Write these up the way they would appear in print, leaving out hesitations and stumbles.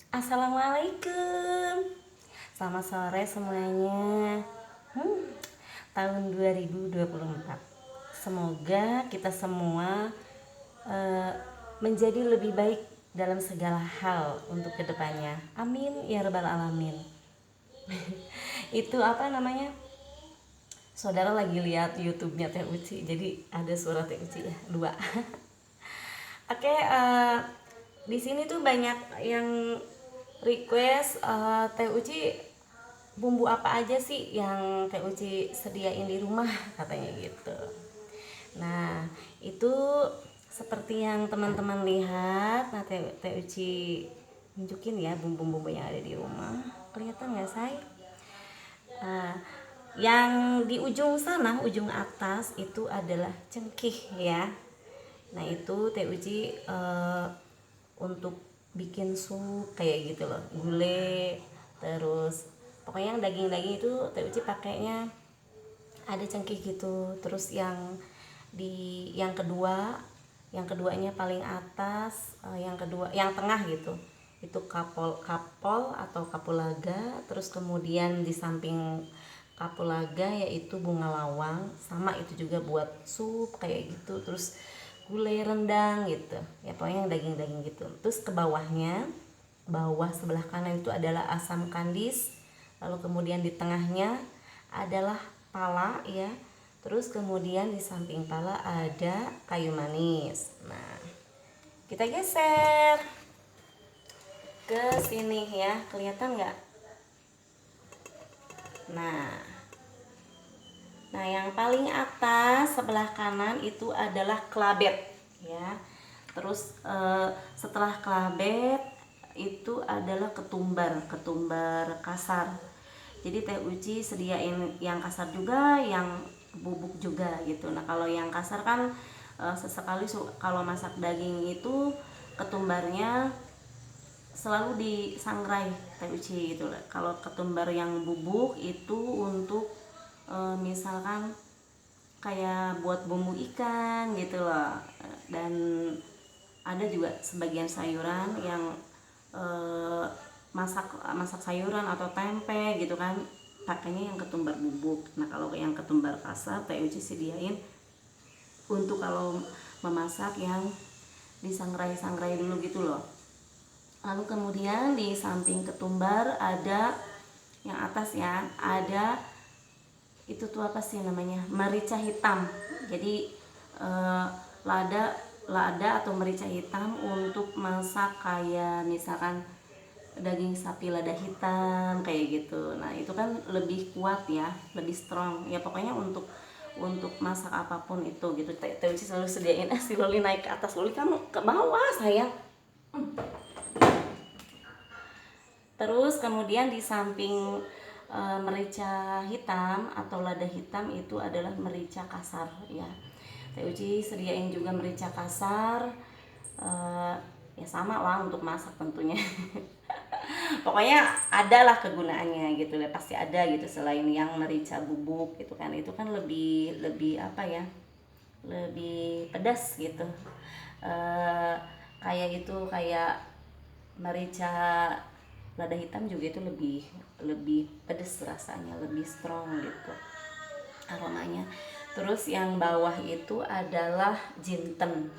Assalamualaikum. Selamat sore semuanya. Hmm, tahun 2024. Semoga kita semua eh, menjadi lebih baik dalam segala hal untuk kedepannya. Amin ya rabbal alamin. Itu apa namanya? Saudara lagi lihat YouTube-nya Teh Uci, jadi ada suara Teh Uci ya, dua. Oke, di sini tuh banyak yang request Teh Uci bumbu apa aja sih yang Teh Uci sediain di rumah katanya gitu. Nah, itu seperti yang teman-teman lihat, nah Teh Uci nunjukin ya bumbu-bumbu yang ada di rumah. Kelihatan nggak say? Nah, yang di ujung sana, ujung atas itu adalah cengkih ya. Nah itu Teh Uci untuk bikin sup kayak gitu loh, gulai, terus pokoknya yang daging-daging itu Teh Uci pakainya ada cengkeh gitu. Terus yang kedua, yang keduanya paling atas, yang kedua yang tengah gitu itu kapol kapol atau kapulaga. Terus kemudian di samping kapulaga yaitu bunga lawang, sama itu juga buat sup kayak gitu. Terus gulai rendang gitu ya, pokoknya yang daging-daging gitu. Terus ke bawahnya, bawah sebelah kanan itu adalah asam kandis, lalu kemudian di tengahnya adalah pala ya. Terus kemudian di samping pala ada kayu manis. Nah, kita geser ke sini ya, kelihatan nggak? Nah, nah yang paling atas sebelah kanan itu adalah kelabet ya. Terus setelah kelabet itu adalah ketumbar, ketumbar kasar. Jadi Teh Uci sediain yang kasar juga, yang bubuk juga gitu. Nah kalau yang kasar kan sesekali kalau masak daging itu ketumbarnya selalu disangrai Teh Uci gitu. Kalau ketumbar yang bubuk itu untuk misalkan kayak buat bumbu ikan gitu loh. Dan ada juga sebagian sayuran yang eh, masak masak sayuran atau tempe gitu kan, pakainya yang ketumbar bubuk. Nah kalau yang ketumbar kasar Teh Uci sediain untuk kalau memasak yang disangrai-sangrai dulu gitu loh. Lalu kemudian di samping ketumbar ada yang atas ya, ada itu tuh apa sih namanya, merica hitam. Jadi eh, lada lada atau merica hitam untuk masak kayak misalkan daging sapi lada hitam kayak gitu. Nah itu kan lebih kuat ya, lebih strong ya, pokoknya untuk masak apapun itu gitu. Teh selalu sediain si Loli naik ke atas, Loli kamu ke bawah sayang. Terus kemudian di samping merica hitam atau lada hitam itu adalah merica kasar ya. Teh Uci sediain juga merica kasar, eh, ya sama lah untuk masak tentunya. Pokoknya adalah kegunaannya gitu ya, pasti ada gitu selain yang merica bubuk gitu kan. Itu kan lebih lebih apa ya, lebih pedas gitu. eh Kayak itu, kayak merica lada hitam juga itu lebih lebih pedas rasanya, lebih strong gitu aromanya. Terus yang bawah itu adalah jinten.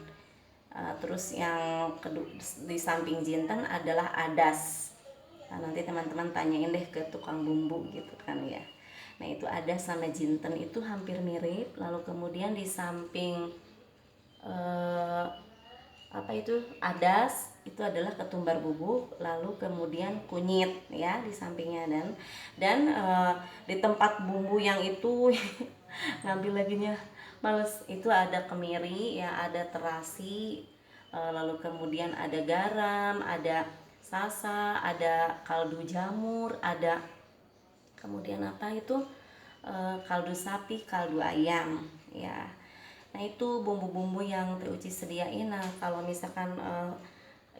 Terus yang kedua di samping jinten adalah adas. Nah, nanti teman-teman tanyain deh ke tukang bumbu gitu kan ya. Nah itu adas sama jinten itu hampir mirip. Lalu kemudian di samping eh, apa itu adas itu adalah ketumbar bubuk, lalu kemudian kunyit ya di sampingnya. Dan di tempat bumbu yang itu ngambil laginya males, itu ada kemiri ya, ada terasi, lalu kemudian ada garam, ada sasa, ada kaldu jamur, ada kemudian apa itu kaldu sapi, kaldu ayam ya. Nah itu bumbu-bumbu yang Teh Uci sediain. Nah kalau misalkan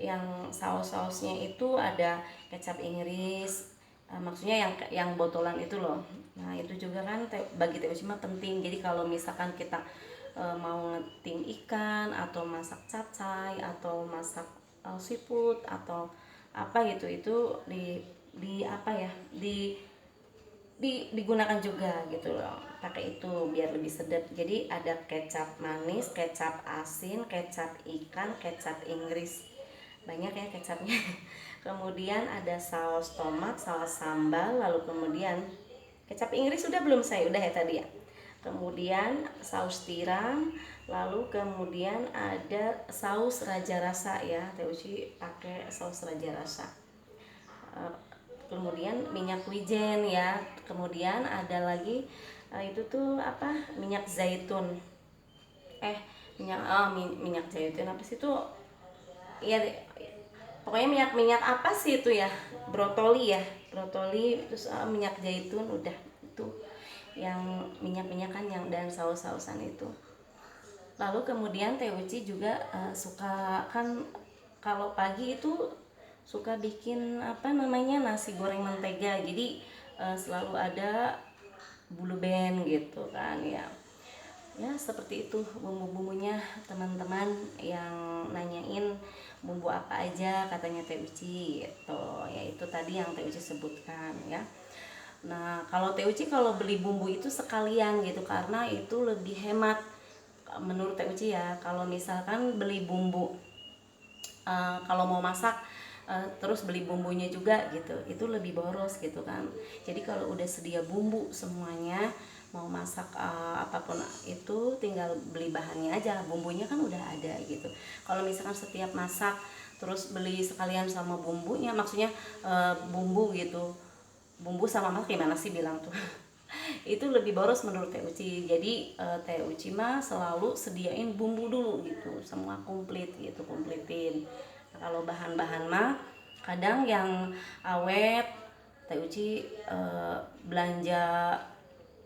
yang saus-sausnya itu ada kecap Inggris, maksudnya yang botolan itu loh. Nah itu juga kan bagi Teh Uci mah penting. Jadi kalau misalkan kita mau ngetim ikan atau masak capcay atau masak seafood atau apa gitu, itu di apa ya, digunakan juga gitu loh, pakai itu biar lebih sedap. Jadi ada kecap manis, kecap asin, kecap ikan, kecap Inggris, banyak ya kecapnya. Kemudian ada saus tomat, saus sambal, lalu kemudian kecap Inggris sudah belum, saya udah ya tadi ya. Kemudian saus tiram, lalu kemudian ada saus raja rasa ya, Teh Uci pakai saus raja rasa. Kemudian minyak wijen ya, kemudian ada lagi itu tuh apa, minyak zaitun, minyak zaitun apa sih itu ya, pokoknya minyak apa sih itu ya, brotoli ya, brotoli, terus minyak zaitun, udah itu yang minyak-minyakan yang dan saus-sausan itu. Lalu kemudian Teh Uci juga suka kan kalau pagi itu suka bikin apa namanya, nasi goreng mentega. Jadi selalu ada bulu ben gitu kan ya. Ya seperti itu bumbu-bumbunya, teman-teman yang nanyain bumbu apa aja katanya Teh Uci gitu. Ya itu tadi yang Teh Uci sebutkan ya. Nah kalau Teh Uci kalau beli bumbu itu sekalian gitu, karena itu lebih hemat menurut Teh Uci ya. Kalau misalkan beli bumbu kalau mau masak terus beli bumbunya juga gitu, itu lebih boros gitu kan. Jadi kalau udah sedia bumbu semuanya, mau masak apapun itu tinggal beli bahannya aja, bumbunya kan udah ada gitu. Kalau misalkan setiap masak terus beli sekalian sama bumbunya, maksudnya bumbu gitu, bumbu sama masak gimana sih bilang tuh. Itu lebih boros menurut Teh Uci. Jadi Teh Uci mah selalu sediain bumbu dulu gitu, semua komplit gitu, komplitin. Nah, kalau bahan-bahan mah kadang yang awet Teh Uci belanja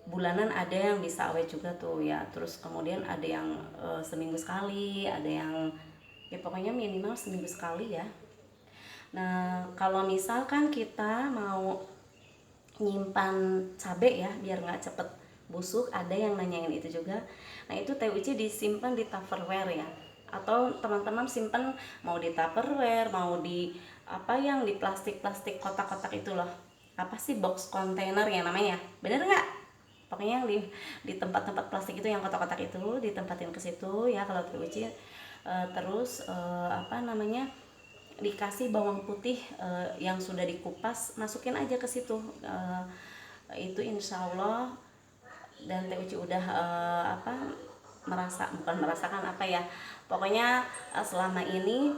bulanan, ada yang bisa awet juga tuh ya. Terus kemudian ada yang seminggu sekali, ada yang ya pokoknya minimal seminggu sekali ya. Nah kalau misalkan kita mau nyimpan cabe ya biar nggak cepet busuk, ada yang nanyain itu juga. Nah itu Teh Uci disimpan di Tupperware ya, atau teman-teman simpan mau di Tupperware, mau di apa yang di plastik-plastik kotak-kotak itu loh, apa sih, box container ya namanya, bener nggak? Pokoknya yang di tempat-tempat plastik itu, yang kotak-kotak itu ditempatin ke situ ya kalau Teh Uci. Terus apa namanya, dikasih bawang putih yang sudah dikupas, masukin aja ke situ. Itu insya Allah. Dan Teh Uci udah apa, bukan merasakan apa ya, pokoknya selama ini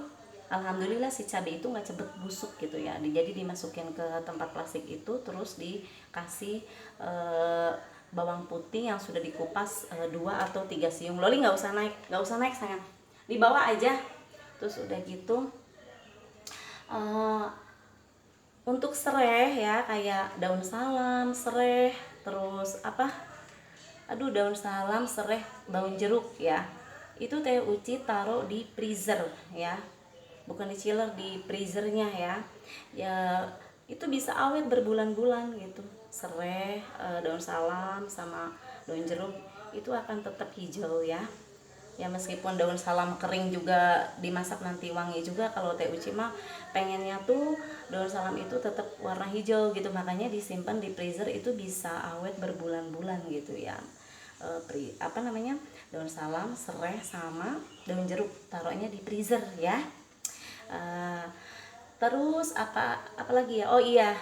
alhamdulillah si cabai itu nggak cepet busuk gitu ya. Jadi dimasukin ke tempat plastik itu, terus dikasih bawang putih yang sudah dikupas 2 atau 3 siung. Loli nggak usah naik sayang, dibawa aja. Terus udah gitu uh, untuk sereh ya, kayak daun salam, sereh, terus apa, daun salam, sereh, daun jeruk ya, itu Teh Uci taruh di freezer ya, bukan di chiller, di freezernya ya. Ya itu bisa awet berbulan-bulan gitu. Sereh, daun salam sama daun jeruk itu akan tetap hijau ya. Ya meskipun daun salam kering juga dimasak nanti wangi juga, kalau Teh Uci mah pengennya tuh daun salam itu tetap warna hijau gitu, makanya disimpan di freezer itu bisa awet berbulan-bulan gitu ya. Apa namanya, daun salam, serai sama daun jeruk taruhnya di freezer ya. Eh, terus apa lagi ya, oh iya,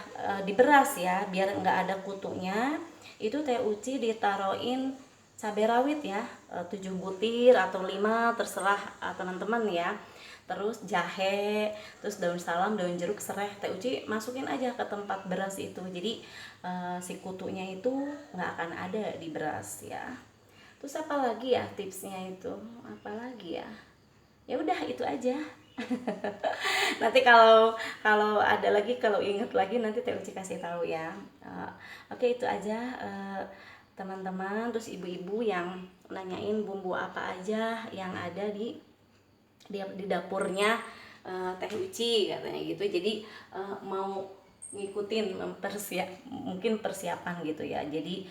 di beras ya biar nggak ada kutunya, itu Teh Uci ditaruhin cabai rawit ya, 7 butir atau 5 terserah teman-teman ya. Terus jahe, terus daun salam, daun jeruk, serai, Teh Uci masukin aja ke tempat beras itu. Jadi si kutunya itu nggak akan ada di beras ya. Terus apa lagi ya tipsnya itu, apa lagi ya, ya udah itu aja. Nanti kalau kalau ada lagi, kalau inget lagi nanti Teh Uci kasih tahu ya. Oke itu aja teman-teman. Terus ibu-ibu yang nanyain bumbu apa aja yang ada di dapurnya Teh Uci katanya gitu. Jadi mau ngikutin mungkin persiapan gitu ya. Jadi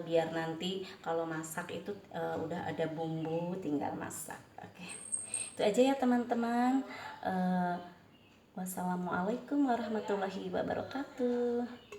biar nanti kalau masak itu udah ada bumbu, tinggal masak. Oke. Itu aja ya teman-teman. Wassalamualaikum warahmatullahi wabarakatuh.